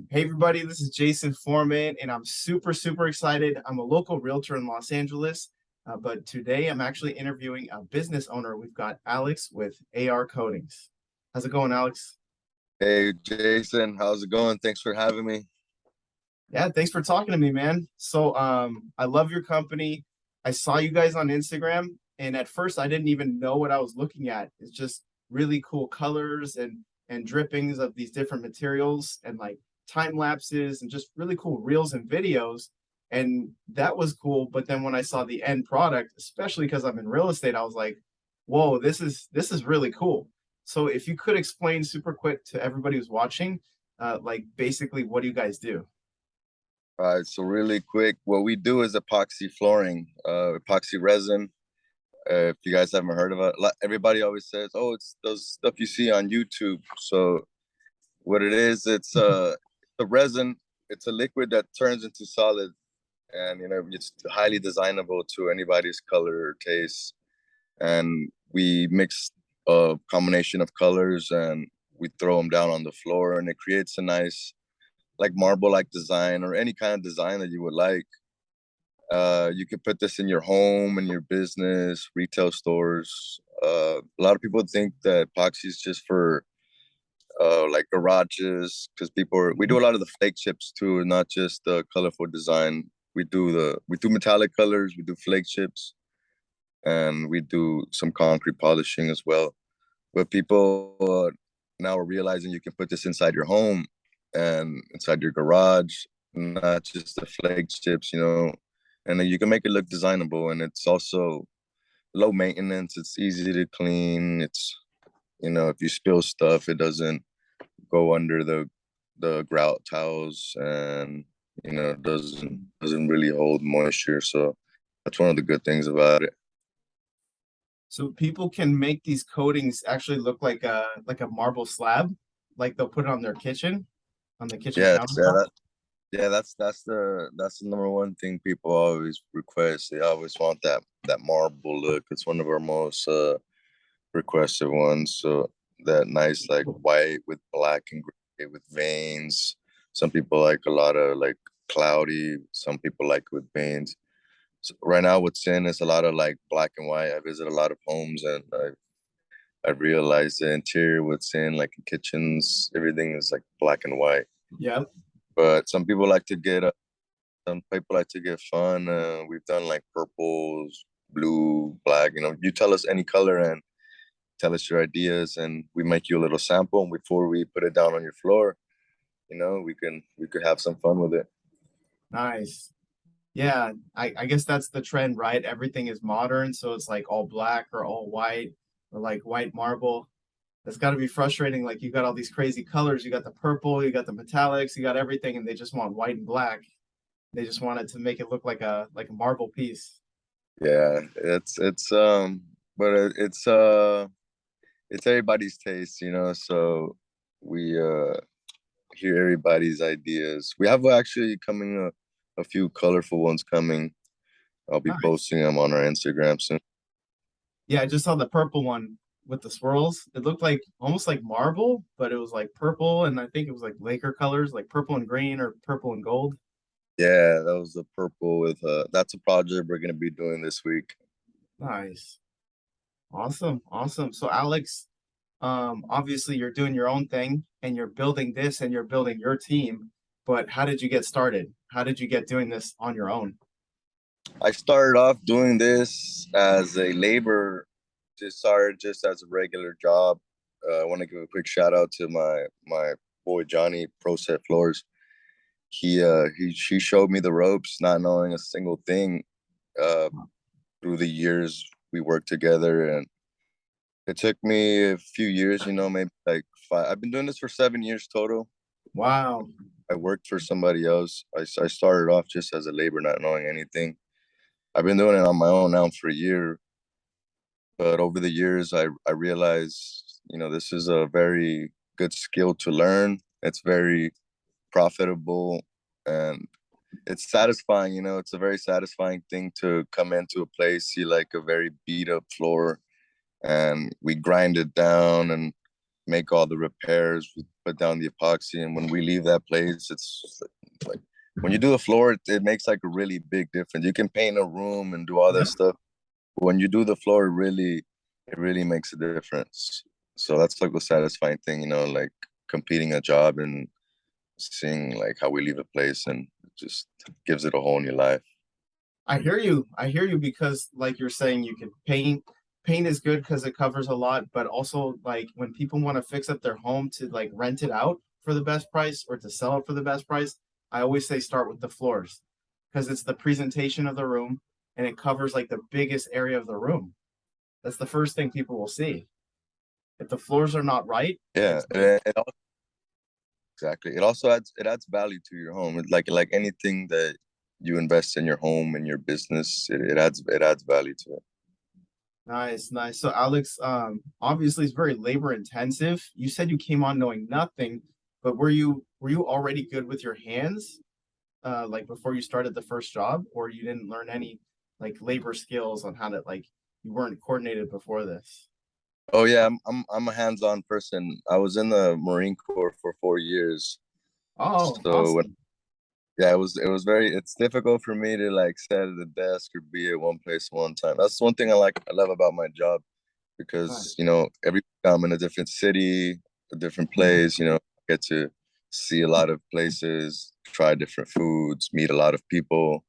Hey everybody, this is Jason Foreman, and I'm super excited. I'm a local realtor in Los Angeles, but today I'm actually interviewing a business owner. We've got Alex with AR Coatings. How's it going, Alex? Hey Jason, how's it going? Thanks for having me. Yeah, thanks for talking to me, man. I love your company. I saw you guys on Instagram, and at first I didn't even know what I was looking at. It's just really cool colors and drippings of these different materials and like time lapses and just really cool reels and videos. And that was cool. But then when I saw the end product, especially because I'm in real estate, I was like, whoa, this is really cool. So if you could explain super quick to everybody who's watching, like basically what do you guys do? All right, so really quick, what we do is epoxy flooring, epoxy resin. If you guys haven't heard of it, everybody always says, "Oh, it's those stuff you see on YouTube." So what it is, it's the resin. It's a liquid that turns into solid, and it's highly designable to anybody's color or taste. And we mix a combination of colors, and we throw them down on the floor, and it creates a nice like marble like design or any kind of design that you would like. You could put this in your home, in your business, retail stores. A lot of people think that epoxy is just for like garages because we do a lot of the flake chips too, not just the colorful design. We do metallic colors, we do flake chips, and we do some concrete polishing as well. But people now are realizing you can put this inside your home and inside your garage, not just the flake chips, and then you can make it look designable. And it's also low maintenance. It's easy to clean. If you spill stuff, it doesn't go under the grout towels, and it doesn't really hold moisture. So that's one of the good things about it. So people can make these coatings actually look like a marble slab, like they'll put it on their kitchen, on the kitchen Yes, countertop. yeah, that's the number one thing people always request. They always want that marble look. It's one of our most requested ones. So that nice like white with black and gray with veins. Some people like a lot of like cloudy. Some people like with veins. So right now, what's in is a lot of like black and white. I visit a lot of homes, and I realized the interior, what's in like kitchens, everything is like black and white. Yeah. But some people like to get fun. We've done like purples, blue, black. You tell us any color and tell us your ideas, and we make you a little sample. And before we put it down on your floor, we could have some fun with it. Nice. Yeah, I guess that's the trend, right? Everything is modern, so it's like all black or all white or like white marble. That's got to be frustrating. Like you got all these crazy colors. You got the purple, you got the metallics, you got everything, and they just want white and black. They just want it to make it look like a marble piece. Yeah, but it's everybody's taste, So we hear everybody's ideas. We have actually coming a few colorful ones coming. I'll be Nice. posting them on our Instagram soon. Yeah, I just saw the purple one with the swirls. It looked like almost like marble, but it was like purple, and I think it was like Laker colors, like purple and green or purple and gold. Yeah, that was the purple with that's a project we're gonna be doing this week. Nice. Awesome. So Alex, obviously you're doing your own thing and you're building this and you're building your team, but how did you get started? How did you get doing this on your own? I started off doing this as a labor, just started just as a regular job. I want to give a quick shout out to my boy Johnny Pro Set Floors. She showed me the ropes, not knowing a single thing. Uh, Through the years we worked together, and it took me a few years, maybe like five. I've been doing this for 7 years total. Wow. I worked for somebody else. I started off just as a labor, not knowing anything. I've been doing it on my own now for a year, but over the years, I realized, this is a very good skill to learn. It's very profitable, and it's satisfying. It's a very satisfying thing to come into a place, see like a very beat up floor, and we grind it down and make all the repairs. We put down the epoxy, and when we leave that place, it's like when you do the floor, it makes like a really big difference. You can paint a room and do all that Yep. stuff. But when you do the floor, it really makes a difference. So that's like the satisfying thing, like completing a job and seeing like how we leave a place, and it just gives it a whole new life. I hear you. I hear you because like you're saying you can paint. Paint is good because it covers a lot, but also like when people want to fix up their home to like rent it out for the best price or to sell it for the best price, I always say start with the floors because it's the presentation of the room and it covers like the biggest area of the room. That's the first thing people will see. If the floors are not right, Yeah, it's like, exactly. It adds value to your home. It's like anything that you invest in your home and your business, it adds value to it. nice, nice. So Alex, obviously it's very labor intensive. You said you came on knowing nothing, but were you already good with your hands, like before you started the first job, or you didn't learn any like labor skills on how to like you weren't coordinated before this? Oh yeah, I'm a hands-on person. I was in the Marine Corps for 4 years. Oh, So awesome. yeah, it's difficult for me to like sit at the desk or be at one place one time. That's one thing I love about my job, because Nice. every time I'm in a different city, a different place, I get to see a lot of places, try different foods, meet a lot of people.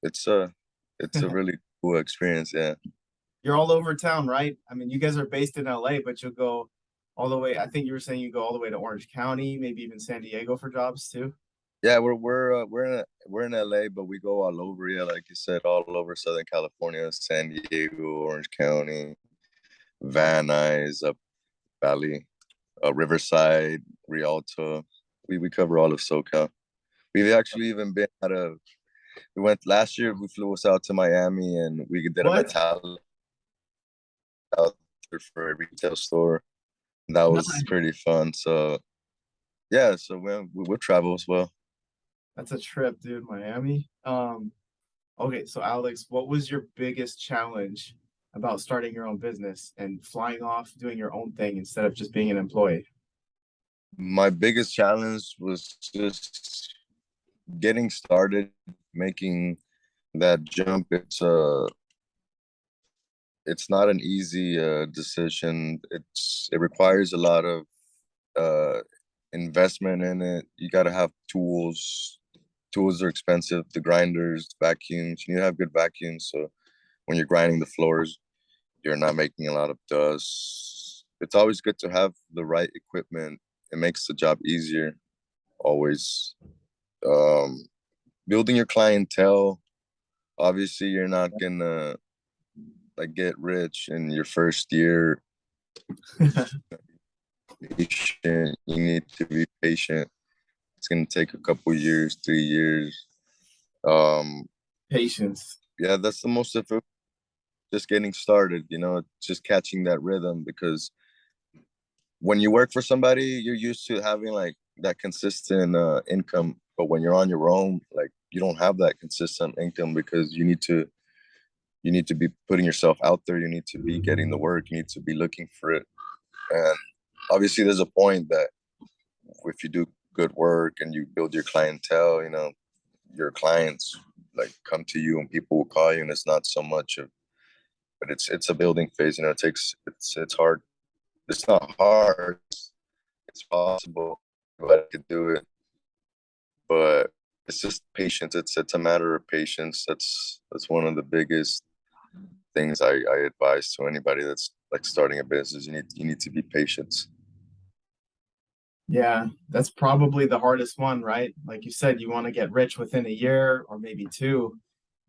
It's a really cool experience. Yeah. You're all over town, right? I mean, you guys are based in LA, but you'll go all the way. I think you were saying you go all the way to Orange County, maybe even San Diego for jobs too. Yeah, we're in LA, but we go all over. Yeah, like you said, all over Southern California, San Diego, Orange County, Van Nuys, up Valley, Riverside, Rialto. We cover all of SoCal. We've actually even been we went last year. We flew us out to Miami, and we did a What? metal out there for a retail store. That was Nice. pretty fun. So yeah, so we'll travel as well. That's a trip, dude. Miami. Okay, so Alex, what was your biggest challenge about starting your own business and flying off doing your own thing instead of just being an employee? My biggest challenge was just getting started, making that jump. It's not an easy decision. It requires a lot of uh investment in it. You got to have tools. Tools are expensive. The grinders, vacuums. You need to have good vacuums, so when you're grinding the floors, you're not making a lot of dust. It's always good to have the right equipment. It makes the job easier. Always. Um, Building your clientele. Obviously, you're not gonna like get rich in your first year. Patient. You need to be patient. It's gonna take a couple years, 3 years. Um, Patience. yeah, that's the most difficult. Just getting started. Just catching that rhythm, because when you work for somebody, you're used to having like that consistent income. But when you're on your own, like you don't have that consistent income, because you need to be putting yourself out there. You need to be getting the work. You need to be looking for it. And obviously, there's a point that if you do good work and you build your clientele, your clients like come to you and people will call you, and it's not so much of, but it's a building phase. It's hard. It's not hard. It's possible. But I could do it, but it's just patience. It's a matter of patience. That's one of the biggest things I advise to anybody that's like starting a business. You need to be patient. Yeah, that's probably the hardest one, right? Like you said, you want to get rich within a year or maybe two,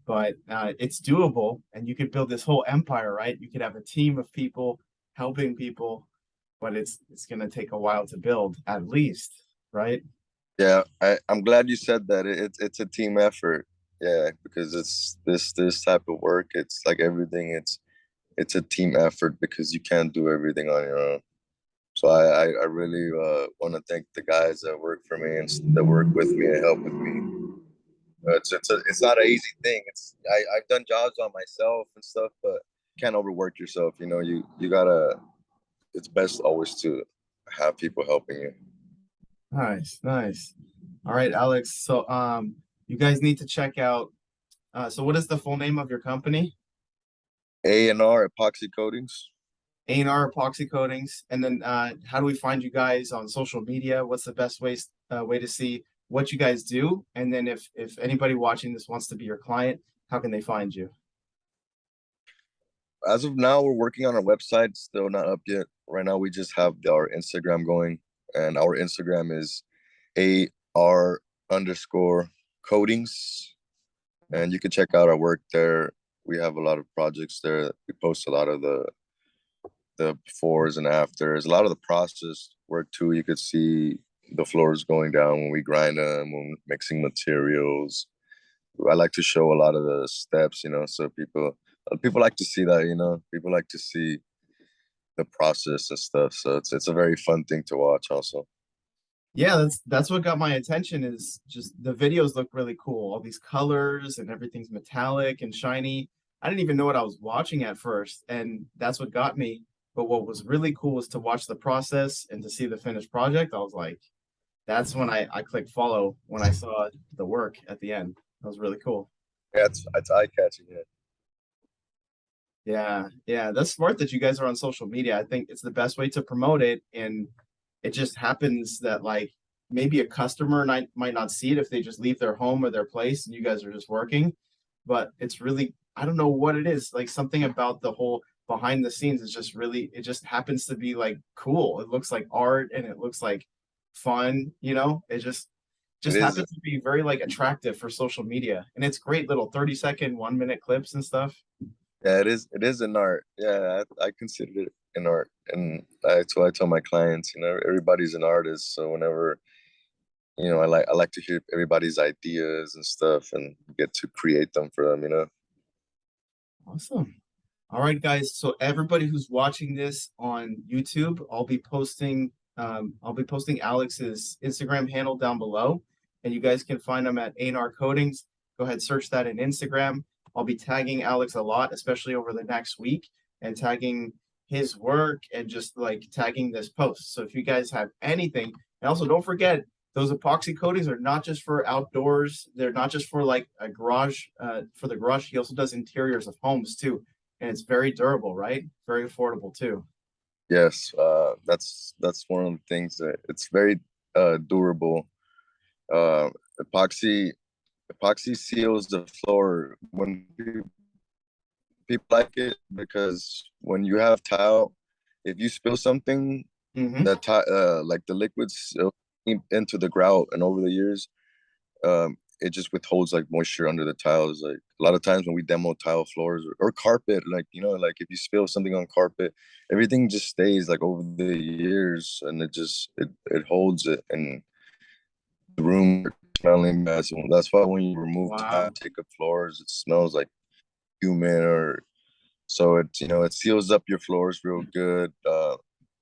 but it's doable and you could build this whole empire, right? You could have a team of people helping people, but it's going to take a while to build at least, right? Yeah, I'm glad you said that. It's a team effort. Yeah, because it's this type of work. It's like everything. It's a team effort, because you can't do everything on your own. So I really want to thank the guys that work for me and that work with me and help with me. It's not an easy thing. I've done jobs on myself and stuff, but you can't overwork yourself. You gotta. It's best always to have people helping you. Nice, nice. All right, Alex. So you guys need to check out so what is the full name of your company? A&R Epoxy Coatings. A&R Epoxy Coatings. And then how do we find you guys on social media? What's the best way to see what you guys do? And then if anybody watching this wants to be your client, how can they find you? As of now, we're working on our website, still not up yet. Right now, we just have our Instagram going, and our Instagram is AR underscore coatings. And you can check out our work there. We have a lot of projects there. We post a lot of the befores and afters, a lot of the process work too. You could see the floors going down when we grind them, when we're mixing materials. I like to show a lot of the steps, so people like to see that, people like to see the process and stuff. So it's a very fun thing to watch also. Yeah, that's what got my attention is just the videos look really cool. All these colors and everything's metallic and shiny. I didn't even know what I was watching at first, and that's what got me. But what was really cool was to watch the process and to see the finished project. I was like, that's when I clicked follow when I saw the work at the end. That was really cool. Yeah, it's eye catching. Yeah. Yeah, yeah, that's smart that you guys are on social media. I think it's the best way to promote it, and it just happens that like maybe a customer might not see it if they just leave their home or their place and you guys are just working, but it's really I don't know what it is. Like something about the whole behind the scenes is just really it just happens to be like cool. It looks like art and it looks like fun, you know? It It just is. happens to be very like attractive for social media. And it's great little 30-second, 1 minute clips and stuff. Yeah, it is. It is an art. Yeah, I consider it an art, and that's what I tell my clients. Everybody's an artist. So whenever I like to hear everybody's ideas and stuff, and get to create them for them. Awesome. All right, guys. So everybody who's watching this on YouTube, I'll be posting Alex's Instagram handle down below, and you guys can find him at A&R Coatings. Go ahead, search that in Instagram. I'll be tagging Alex a lot, especially over the next week, and tagging his work and just like tagging this post. So if you guys have anything, and also don't forget those epoxy coatings are not just for outdoors. They're not just for like a garage, for the garage. He also does interiors of homes too, and it's very durable, right? Very affordable too. Yes, that's one of the things that it's very durable. Uh, epoxy epoxy seals the floor when people like it because when you have tile, if you spill something, Mm-hmm. that tile, like the liquids into the grout, and over the years, it just withholds like moisture under the tiles. Like a lot of times when we demo tile floors or carpet, like like if you spill something on carpet, everything just stays like over the years, and it holds it, and the room smelling bad. So that's why when you remove tile, Wow. take up floors, it smells like human or so it seals up your floors real good.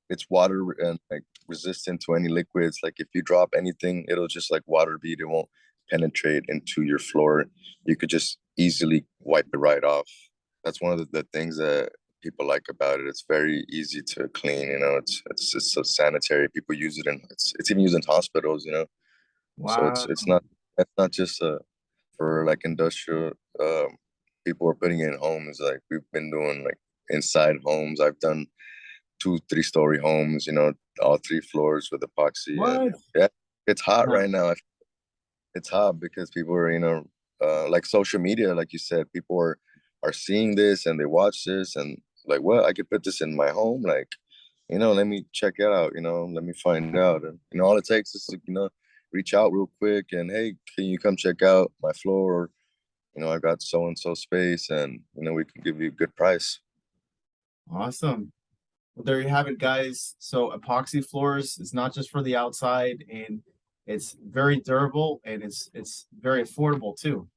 It's water and like resistant to any liquids. Like if you drop anything, it'll just like water bead. It won't penetrate into your floor. You could just easily wipe it right off. That's one of the things that people like about it. It's very easy to clean. It's so sanitary. People use it in it's even used in hospitals. So Wow. it's not just for like industrial. People are putting it in homes. Like we've been doing like inside homes. I've done 2 3 story homes, all 3 floors with epoxy. And What? yeah, it's hot Wow. right now. It's hot because people are, like social media, like you said, people are seeing this and they watch this and like, well, I could put this in my home. Like, let me check it out, let me find out. And, all it takes is to, reach out real quick and, hey, can you come check out my floor? I got so and so space and, we can give you a good price. Awesome. Well, there you have it, guys. So epoxy floors is not just for the outside, and it's very durable and it's very affordable too.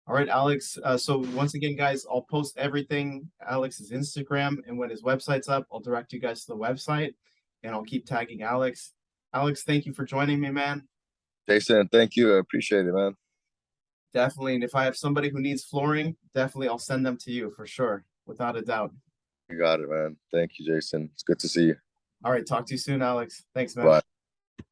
All right, Alex. So once again, guys, I'll post everything, Alex's Instagram, and when his website's up, I'll direct you guys to the website, and I'll keep tagging Alex. Alex, thank you for joining me, man. Jason, thank you. I appreciate it, man. Definitely. And if I have somebody who needs flooring, definitely I'll send them to you for sure, without a doubt. You got it, man. Thank you, Jason. It's good to see you. All right, talk to you soon, Alex. Thanks, man. Bye.